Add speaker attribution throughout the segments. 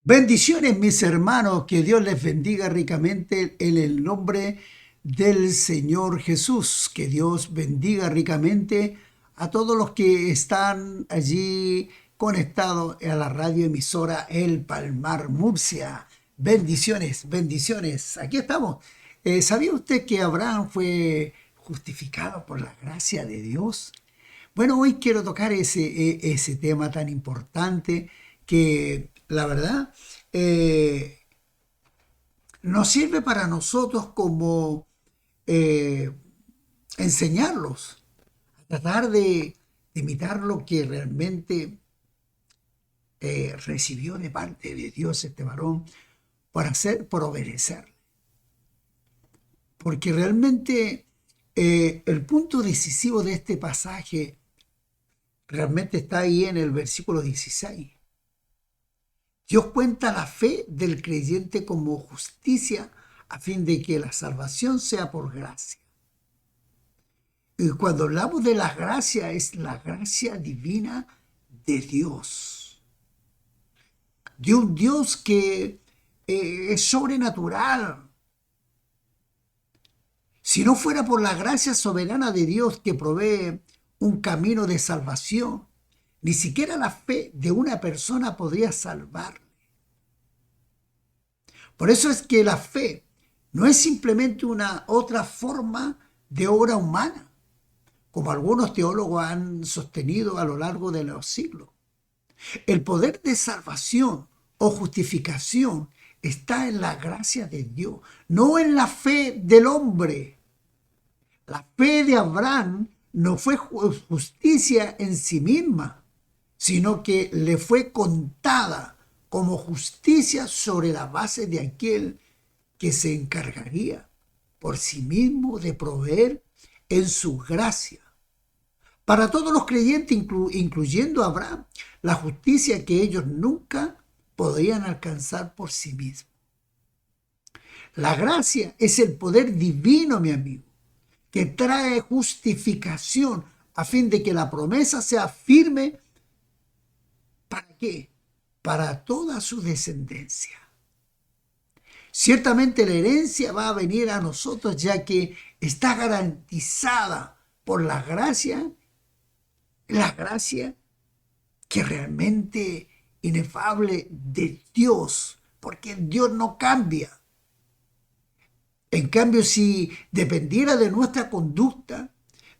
Speaker 1: Bendiciones, mis hermanos, que Dios les bendiga ricamente en el nombre del Señor Jesús. Que Dios bendiga ricamente a todos los que están allí conectados a la radio emisora El Palmar Murcia. Bendiciones, bendiciones. Aquí estamos. ¿Sabía usted que Abraham fue justificado por la gracia de Dios? Bueno, hoy quiero tocar ese tema tan importante que la verdad eh, nos sirve para nosotros como eh, enseñarlos, a tratar de imitar lo que realmente recibió de parte de Dios este varón por obedecer. Porque realmente el punto decisivo de este pasaje realmente está ahí en el versículo 16. Dios cuenta la fe del creyente como justicia a fin de que la salvación sea por gracia. Y cuando hablamos de la gracia, es la gracia divina de Dios. De un Dios que es sobrenatural. Si no fuera por la gracia soberana de Dios que provee un camino de salvación, ni siquiera la fe de una persona podría salvar. Por eso es que la fe no es simplemente una otra forma de obra humana, como algunos teólogos han sostenido a lo largo de los siglos. El poder de salvación o justificación está en la gracia de Dios, no en la fe del hombre. La fe de Abraham no fue justicia en sí misma, sino que le fue contada como justicia sobre la base de aquel que se encargaría por sí mismo de proveer en su gracia. Para todos los creyentes, incluyendo a Abraham, la justicia que ellos nunca podrían alcanzar por sí mismos. La gracia es el poder divino, mi amigo, que trae justificación a fin de que la promesa sea firme. ¿Para qué? Para toda su descendencia. Ciertamente la herencia va a venir a nosotros ya que está garantizada por la gracia que realmente inefable de Dios, porque Dios no cambia. En cambio, si dependiera de nuestra conducta,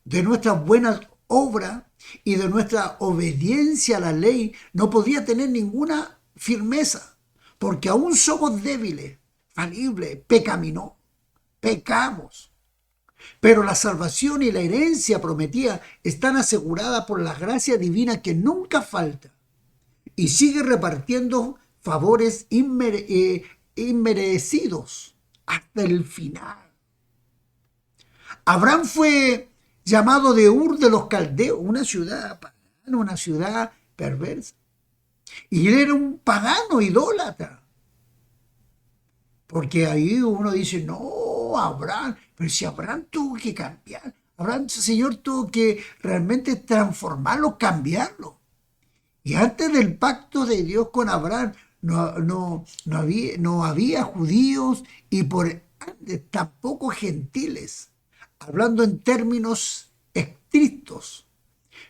Speaker 1: de nuestras buenas obras y de nuestra obediencia a la ley, no podría tener ninguna firmeza, porque aún somos débiles, falibles, pecaminosos, pecamos. Pero la salvación y la herencia prometida están aseguradas por la gracia divina que nunca falta y sigue repartiendo favores inmerecidos hasta el final. Abraham fue llamado de Ur de los Caldeos, una ciudad pagana, una ciudad perversa. Y él era un pagano idólatra. Porque ahí uno dice, no, Abraham, pero si Abraham tuvo que cambiar, Abraham, el Señor tuvo que realmente transformarlo, cambiarlo. Y antes del pacto de Dios con Abraham, no había judíos y por tampoco gentiles, hablando en términos estrictos.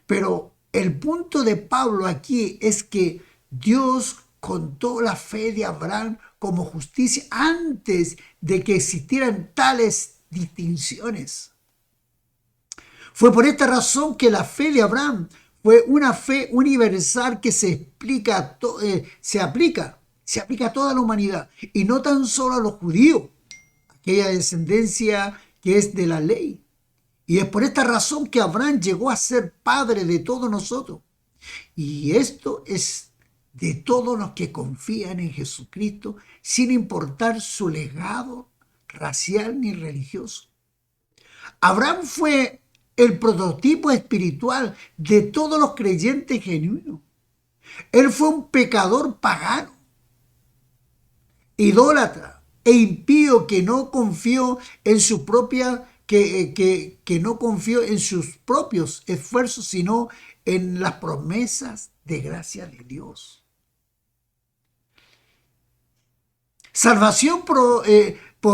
Speaker 1: Pero el punto de Pablo aquí es que Dios contó la fe de Abraham como justicia antes de que existieran tales distinciones. Fue por esta razón que la fe de Abraham fue una fe universal que se aplica a toda la humanidad y no tan solo a los judíos, aquella descendencia que es de la ley. Y es por esta razón que Abraham llegó a ser padre de todos nosotros. Y esto es de todos los que confían en Jesucristo, sin importar su legado racial ni religioso. Abraham fue el prototipo espiritual de todos los creyentes genuinos. Él fue un pecador pagano, idólatra e impío que no confió en su propia que no confió en sus propios esfuerzos, sino en las promesas de gracia de Dios. Salvación por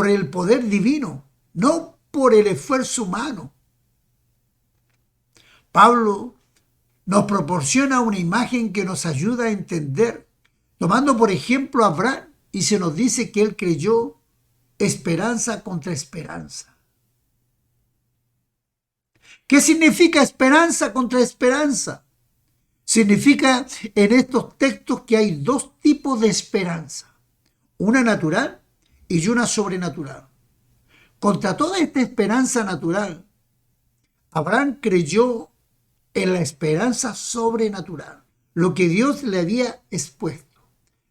Speaker 1: el poder divino, no por el esfuerzo humano. Pablo nos proporciona una imagen que nos ayuda a entender, tomando por ejemplo a Abraham, y se nos dice que él creyó esperanza contra esperanza. ¿Qué significa esperanza contra esperanza? Significa en estos textos que hay dos tipos de esperanza, una natural y una sobrenatural. Contra toda esta esperanza natural, Abraham creyó en la esperanza sobrenatural, lo que Dios le había expuesto.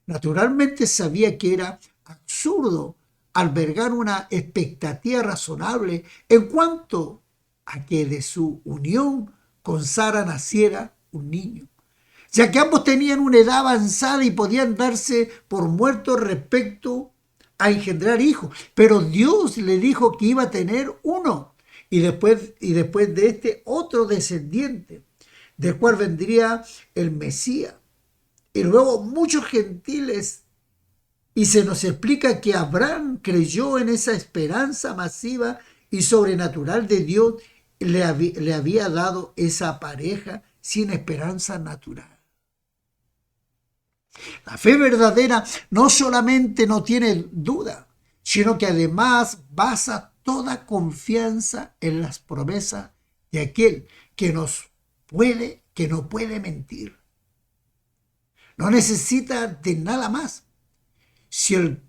Speaker 1: Naturalmente sabía que era absurdo albergar una expectativa razonable en cuanto a que de su unión con Sara naciera un niño, ya que ambos tenían una edad avanzada y podían darse por muertos respecto a engendrar hijos. Pero Dios le dijo que iba a tener uno y después de este otro descendiente, del cual vendría el Mesías. Y luego muchos gentiles. Y se nos explica que Abraham creyó en esa esperanza masiva y sobrenatural de Dios. Le había dado esa pareja sin esperanza natural. La fe verdadera no solamente no tiene duda, sino que además basa toda confianza en las promesas de aquel que no puede mentir. No necesita de nada más. Si el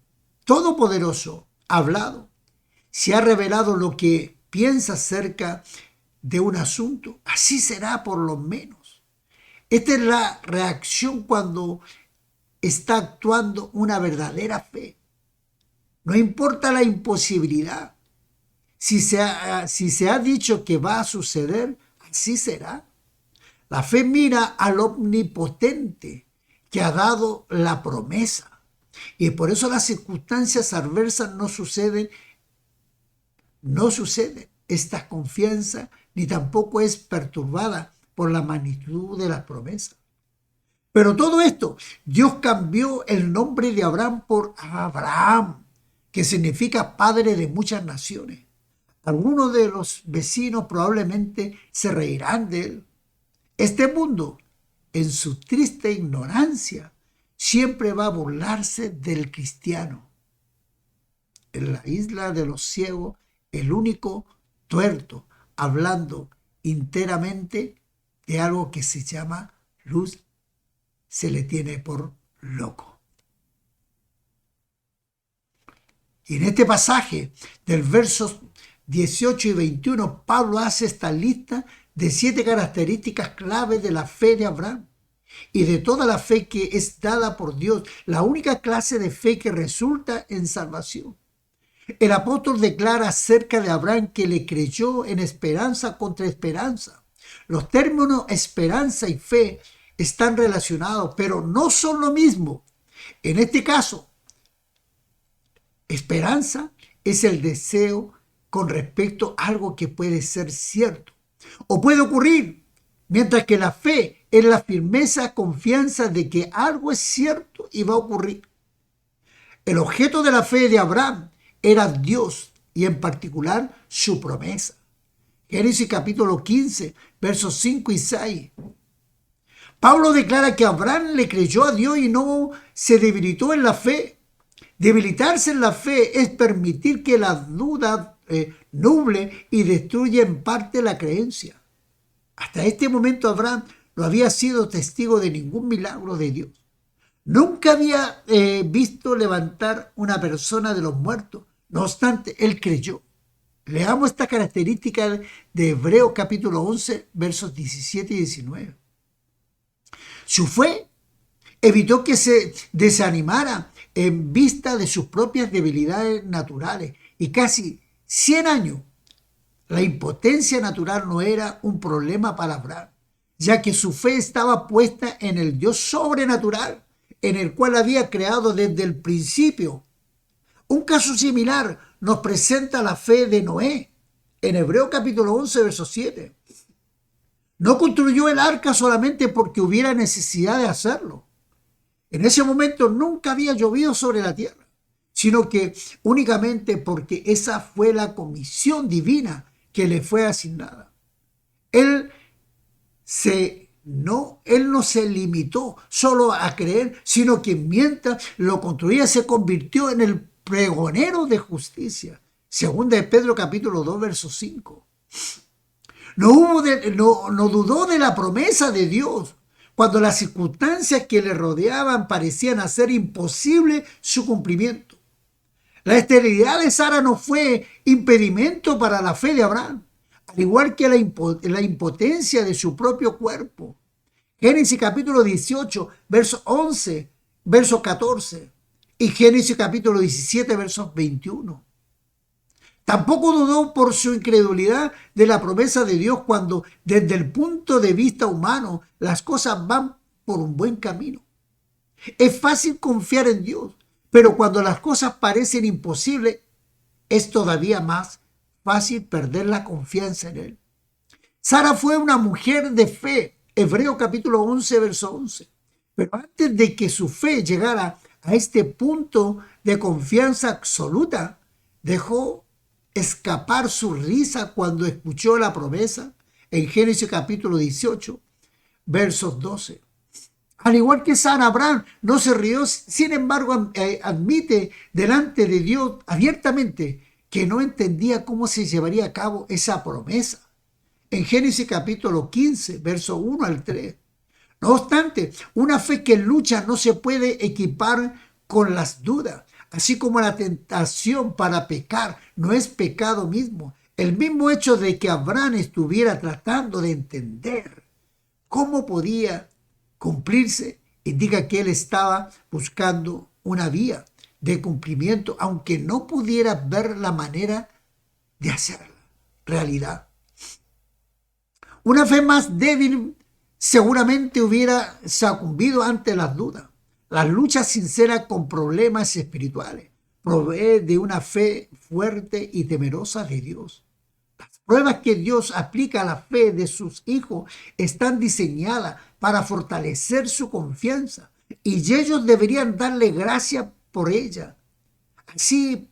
Speaker 1: Todopoderoso ha hablado, si ha revelado lo que piensa acerca de un asunto, así será por lo menos. Esta es la reacción cuando está actuando una verdadera fe. No importa la imposibilidad. Si se ha dicho que va a suceder, así será. La fe mira al omnipotente que ha dado la promesa. Y por eso las circunstancias adversas no suceden. Esta confianza ni tampoco es perturbada por la magnitud de las promesas. Pero todo esto, Dios cambió el nombre de Abraham por Abraham, que significa padre de muchas naciones. Algunos de los vecinos probablemente se reirán de él. Este mundo, en su triste ignorancia, siempre va a burlarse del cristiano. En la isla de los ciegos, el único tuerto, hablando enteramente de algo que se llama luz, se le tiene por loco. Y en este pasaje del versos 18 y 21, Pablo hace esta lista de 7 características claves de la fe de Abraham y de toda la fe que es dada por Dios, la única clase de fe que resulta en salvación. El apóstol declara acerca de Abraham que le creyó en esperanza contra esperanza. Los términos esperanza y fe están relacionados, pero no son lo mismo. En este caso, esperanza es el deseo con respecto a algo que puede ser cierto o puede ocurrir, mientras que la fe es la firmeza, confianza de que algo es cierto y va a ocurrir. El objeto de la fe de Abraham era Dios y en particular su promesa. Génesis capítulo 15, versos 5 y 6. Pablo declara que Abraham le creyó a Dios y no se debilitó en la fe. Debilitarse en la fe es permitir que la duda nuble y destruya en parte la creencia. Hasta este momento Abraham no había sido testigo de ningún milagro de Dios. Nunca había visto levantar una persona de los muertos. No obstante, él creyó. Leamos esta característica de Hebreos capítulo 11, versos 17 y 19. Su fe evitó que se desanimara en vista de sus propias debilidades naturales y casi 100 años. La impotencia natural no era un problema para Abraham, ya que su fe estaba puesta en el Dios sobrenatural, en el cual había creado desde el principio. Un caso similar nos presenta la fe de Noé, en Hebreos capítulo 11, verso 7. No construyó el arca solamente porque hubiera necesidad de hacerlo. En ese momento nunca había llovido sobre la tierra, sino que únicamente porque esa fue la comisión divina que le fue asignada. Él él no se limitó solo a creer, sino que mientras lo construía se convirtió en el pregonero de justicia. Segunda de Pedro capítulo 2, verso 5. No dudó de la promesa de Dios cuando las circunstancias que le rodeaban parecían hacer imposible su cumplimiento. La esterilidad de Sara no fue impedimento para la fe de Abraham, al igual que la impotencia de su propio cuerpo. Génesis capítulo 18, verso 11, verso 14 y Génesis capítulo 17, versos 21. Tampoco dudó por su incredulidad de la promesa de Dios cuando desde el punto de vista humano las cosas van por un buen camino. Es fácil confiar en Dios, pero cuando las cosas parecen imposibles, es todavía más fácil perder la confianza en Él. Sara fue una mujer de fe, Hebreo capítulo 11, verso 11. Pero antes de que su fe llegara a este punto de confianza absoluta, dejó escapar su risa cuando escuchó la promesa en Génesis capítulo 18, versos 12. Al igual que Sara, Abraham no se rió, sin embargo admite delante de Dios abiertamente que no entendía cómo se llevaría a cabo esa promesa. En Génesis capítulo 15, verso 1 al 3. No obstante, una fe que lucha no se puede equipar con las dudas, así como la tentación para pecar no es pecado mismo. El mismo hecho de que Abraham estuviera tratando de entender cómo podía cumplirse indica que él estaba buscando una vía de cumplimiento, aunque no pudiera ver la manera de hacerla realidad. Una fe más débil seguramente hubiera sucumbido ante las dudas. Las luchas sinceras con problemas espirituales proveen de una fe fuerte y temerosa de Dios. Las pruebas que Dios aplica a la fe de sus hijos están diseñadas para fortalecer su confianza y ellos deberían darle gracias por ella. Así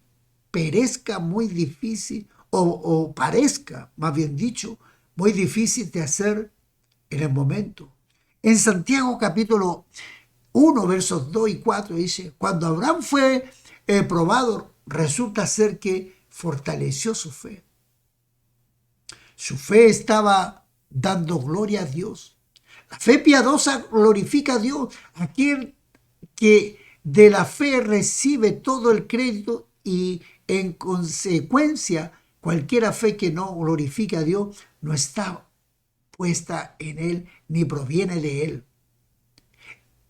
Speaker 1: parezca muy difícil o parezca, más bien dicho, muy difícil de hacer en el momento. En Santiago capítulo 1, versos 2 y 4 dice, cuando Abraham fue probado, resulta ser que fortaleció su fe. Su fe estaba dando gloria a Dios. La fe piadosa glorifica a Dios. Aquel que de la fe recibe todo el crédito y en consecuencia cualquier fe que no glorifique a Dios no está puesta en Él ni proviene de Él.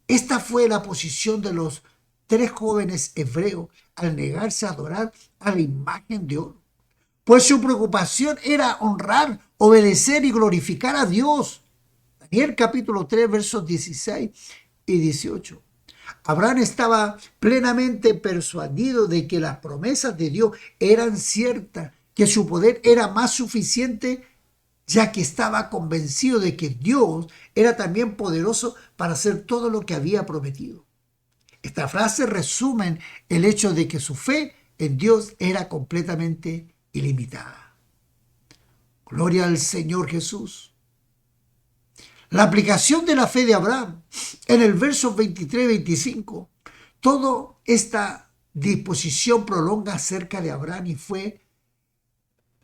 Speaker 1: Esta fue la posición de los 3 jóvenes hebreos al negarse a adorar a la imagen de oro. Pues su preocupación era honrar, obedecer y glorificar a Dios. Daniel capítulo 3, versos 16 y 18. Abraham estaba plenamente persuadido de que las promesas de Dios eran ciertas, que su poder era más suficiente, ya que estaba convencido de que Dios era también poderoso para hacer todo lo que había prometido. Esta frase resume el hecho de que su fe en Dios era completamente ilimitada. Gloria al Señor Jesús. La aplicación de la fe de Abraham en el verso 23-25, toda esta disposición prolonga acerca de Abraham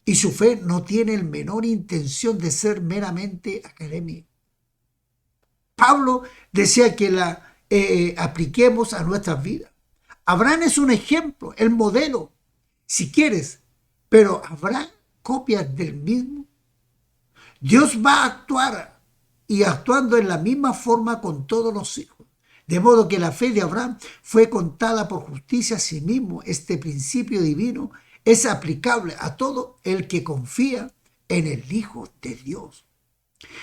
Speaker 1: y su fe no tiene el menor intención de ser meramente académica. Pablo decía que la apliquemos a nuestras vidas. Abraham es un ejemplo, el modelo, si quieres, pero ¿habrá copias del mismo? Dios va a actuar y actuando en la misma forma con todos los hijos. De modo que la fe de Abraham fue contada por justicia a sí mismo. Este principio divino es aplicable a todo el que confía en el Hijo de Dios.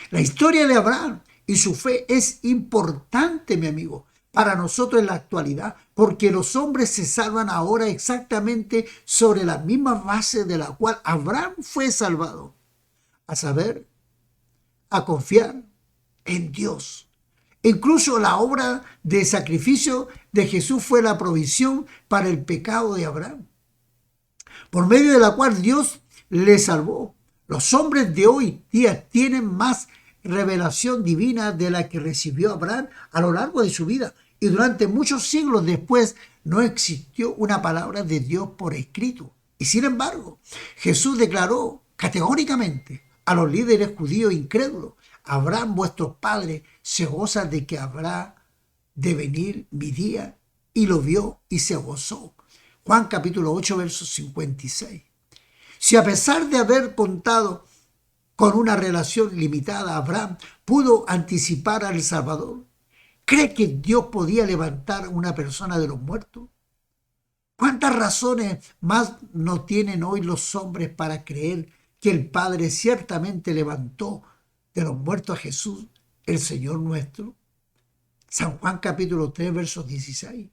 Speaker 1: La historia de Abraham y su fe es importante, mi amigo, para nosotros en la actualidad, porque los hombres se salvan ahora exactamente sobre la misma base de la cual Abraham fue salvado, a saber, a confiar en Dios. Incluso la obra de sacrificio de Jesús fue la provisión para el pecado de Abraham, por medio de la cual Dios le salvó. Los hombres de hoy día tienen más revelación divina de la que recibió Abraham a lo largo de su vida. Y durante muchos siglos después no existió una palabra de Dios por escrito. Y sin embargo, Jesús declaró categóricamente a los líderes judíos incrédulos: Abraham, vuestros padres, se goza de que habrá de venir mi día, y lo vio y se gozó. Juan capítulo 8, versos 56. Si a pesar de haber contado con una relación limitada, Abraham pudo anticipar al Salvador, ¿cree que Dios podía levantar a una persona de los muertos? ¿Cuántas razones más no tienen hoy los hombres para creer que el Padre ciertamente levantó de los muertos a Jesús, el Señor nuestro? San Juan capítulo 3, versos 16.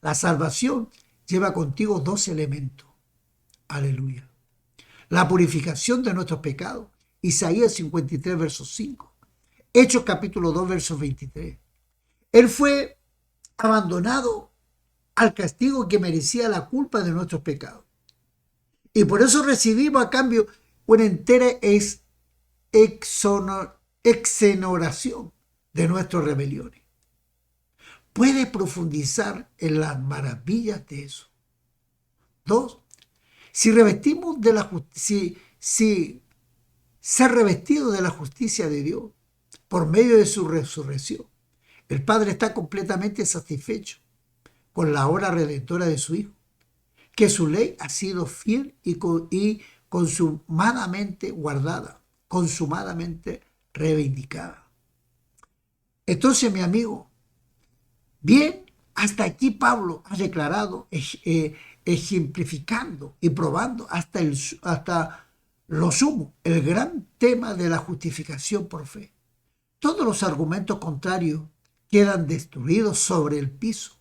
Speaker 1: La salvación lleva contigo dos elementos. Aleluya. La purificación de nuestros pecados. Isaías 53, versos 5. Hechos capítulo 2, versos 23. Él fue abandonado al castigo que merecía la culpa de nuestros pecados. Y por eso recibimos a cambio una entera exonoración de nuestras rebeliones. ¿Puede profundizar en las maravillas de eso? 2. Si revestimos de la si ser revestido de la justicia de Dios por medio de su resurrección, el Padre está completamente satisfecho con la obra redentora de su Hijo, que su ley ha sido fiel y consumadamente guardada, consumadamente reivindicada. Entonces, mi amigo, bien, hasta aquí Pablo ha declarado, ejemplificando y probando hasta lo sumo, el gran tema de la justificación por fe. Todos los argumentos contrarios quedan destruidos sobre el piso,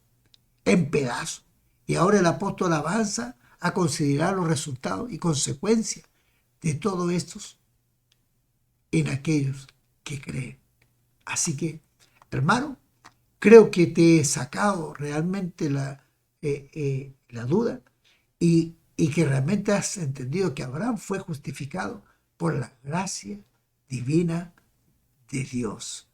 Speaker 1: en pedazos. Y ahora el apóstol avanza a considerar los resultados y consecuencias de todo esto en aquellos que creen. Así que, hermano, creo que te he sacado realmente la duda y que realmente has entendido que Abraham fue justificado por la gracia divina de Dios.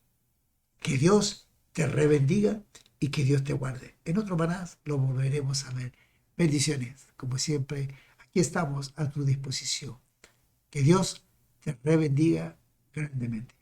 Speaker 1: Que Dios te rebendiga y que Dios te guarde. En otro manás lo volveremos a ver. Bendiciones. Como siempre, aquí estamos a tu disposición. Que Dios te rebendiga grandemente.